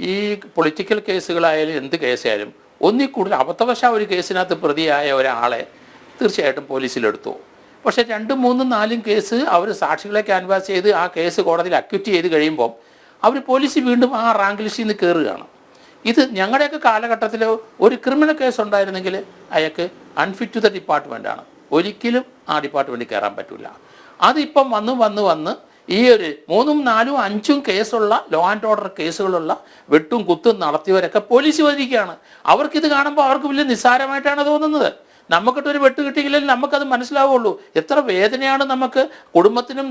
ഈ പൊളിറ്റിക്കൽ കേസുകളായാലും എന്ത് കേസായാലും ഒന്നിൽ കൂടുതൽ അബദ്ധവശാൽ ഒരു കേസിനകത്ത് പ്രതിയായ ഒരാളെ തീർച്ചയായിട്ടും പോലീസിലെടുത്തു. പക്ഷേ 2, 3, 4 കേസ് അവർ സാക്ഷികളെ ക്യാൻവാസ് ചെയ്ത് ആ കേസ് കോടതിയിൽ അക്യൂറ്റ് ചെയ്ത് കഴിയുമ്പോൾ അവർ പോലീസ് വീണ്ടും ആ റാങ്ക് ലിസ്റ്റിൽ നിന്ന് കയറുകയാണ്. ഇത് ഞങ്ങളുടെയൊക്കെ കാലഘട്ടത്തിൽ ഒരു ക്രിമിനൽ കേസ് ഉണ്ടായിരുന്നെങ്കിൽ അയാൾക്ക് അൺഫിറ്റ് ടു ദ ഡിപ്പാർട്ട്മെൻറ്റാണ്, ഒരിക്കലും ആ ഡിപ്പാർട്ട്മെൻറ്റിൽ കയറാൻ പറ്റില്ല. അതിപ്പം വന്ന് ഈ ഒരു 3, 4, 5 കേസുള്ള ലോ ആൻഡ് ഓർഡർ കേസുകളുള്ള വെട്ടും കുത്തും നടത്തിയവരൊക്കെ പോലീസ് വരികയാണ്. അവർക്കിത് കാണുമ്പോൾ അവർക്ക് വലിയ നിസ്സാരമായിട്ടാണ് തോന്നുന്നത്. നമുക്കിട്ടൊരു വെട്ട് കിട്ടിയില്ലെങ്കിൽ നമുക്കത് മനസ്സിലാവുള്ളൂ എത്ര വേദനയാണ് നമുക്ക് കുടുംബത്തിനും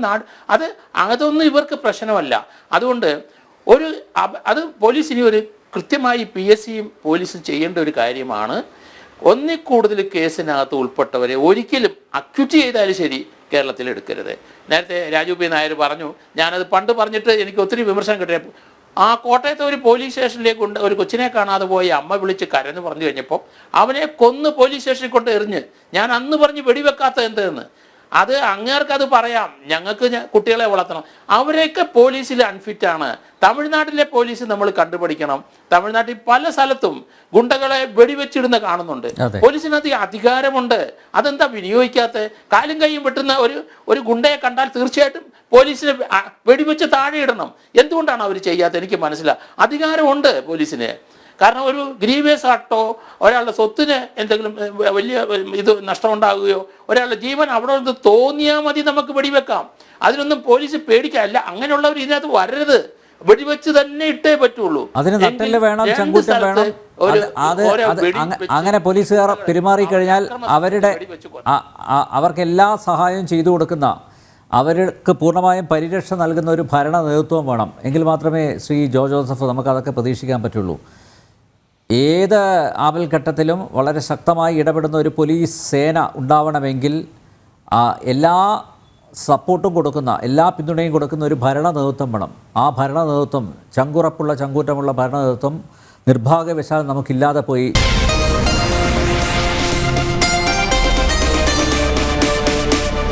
അതൊന്നും ഇവർക്ക് പ്രശ്നമല്ല. അതുകൊണ്ട് അത് പോലീസിന് ഒരു കൃത്യമായി PSCയും പോലീസും ചെയ്യേണ്ട ഒരു കാര്യമാണ്. ഒന്നിൽ കൂടുതൽ കേസിനകത്ത് ഉൾപ്പെട്ടവരെ ഒരിക്കലും അക്യൂറ്റ് ചെയ്താലും ശരി കേരളത്തിൽ എടുക്കരുത്. നേരത്തെ രാജു പി നായർ പറഞ്ഞു, ഞാനത് പണ്ട് പറഞ്ഞിട്ട് എനിക്ക് ഒത്തിരി വിമർശനം കിട്ടിയ ആ കോട്ടയത്തെ ഒരു പോലീസ് സ്റ്റേഷനിലേക്ക് ഒരു കൊച്ചിനെ കാണാതെ പോയി അമ്മ വിളിച്ച് കരഞ്ഞു പറഞ്ഞു കഴിഞ്ഞപ്പോൾ അവനെ കൊന്ന് പോലീസ് സ്റ്റേഷനിൽ കൊണ്ട് എറിഞ്ഞ് ഞാൻ അന്ന് പറഞ്ഞ് വെടിവെക്കാത്ത എന്തെന്ന്. അത് അങ്ങേർക്കത് പറയാം, ഞങ്ങൾക്ക് കുട്ടികളെ വളർത്തണം. അവരെയൊക്കെ പോലീസിൽ അൺഫിറ്റാണ്. തമിഴ്നാട്ടിലെ പോലീസ് നമ്മൾ കണ്ടുപിടിക്കണം. തമിഴ്നാട്ടിൽ പല സ്ഥലത്തും ഗുണ്ടകളെ വെടിവെച്ചിടുന്ന കാണുന്നുണ്ട്. പോലീസിനകത്ത് അധികാരമുണ്ട്, അതെന്താ വിനിയോഗിക്കാത്ത? കാലും കൈയും വെട്ടുന്ന ഒരു ഗുണ്ടയെ കണ്ടാൽ തീർച്ചയായിട്ടും പോലീസിനെ വെടിവെച്ച് താഴെ ഇടണം. എന്തുകൊണ്ടാണ് അവർ ചെയ്യാത്തത്? എനിക്ക് മനസ്സിലാവും. അധികാരമുണ്ട് പോലീസിന്. കാരണം ഒരു ഗ്രീവിയസ് ആക്ടോ ഒരാളുടെ സ്വത്തിന് എന്തെങ്കിലും വലിയ ഇത് നഷ്ടമുണ്ടാകുകയോ ഒരാളുടെ ജീവൻ അവിടെ നിന്ന് തോന്നിയാൽ മതി നമുക്ക് വെടിവെക്കാം. അതിനൊന്നും പോലീസ് പേടിക്കാല്ല. അങ്ങനെയുള്ളവർ ഇതിനകത്ത് വരരുത്, വെടിവെച്ച് തന്നെ ഇട്ടേ പറ്റുള്ളൂ. അതിന് നട്ടെല്ല് വേണം, ചങ്കൂറ്റം വേണം. അങ്ങനെ പോലീസുകാർ പെരുമാറിക്കഴിഞ്ഞാൽ അവർക്ക് എല്ലാ സഹായവും ചെയ്തു കൊടുക്കുന്ന, അവർക്ക് പൂർണ്ണമായും പരിരക്ഷ നൽകുന്ന ഒരു ഭരണ നേതൃത്വം വേണം. എങ്കിൽ മാത്രമേ ശ്രീ ജോ ജോസഫ് നമുക്കതൊക്കെ പ്രതീക്ഷിക്കാൻ പറ്റുള്ളൂ. ഏത് ആപൽഘട്ടത്തിലും വളരെ ശക്തമായി ഇടപെടുന്ന ഒരു പോലീസ് സേന ഉണ്ടാവണമെങ്കിൽ എല്ലാ സപ്പോർട്ടും കൊടുക്കുന്ന, എല്ലാ പിന്തുണയും കൊടുക്കുന്ന ഒരു ഭരണ നേതൃത്വം വേണം. ആ ഭരണ നേതൃത്വം, ചങ്കുറപ്പുള്ള ചങ്കൂറ്റമുള്ള ഭരണ നേതൃത്വം നിർഭാഗ്യവശാൽ നമുക്കില്ലാതെ പോയി.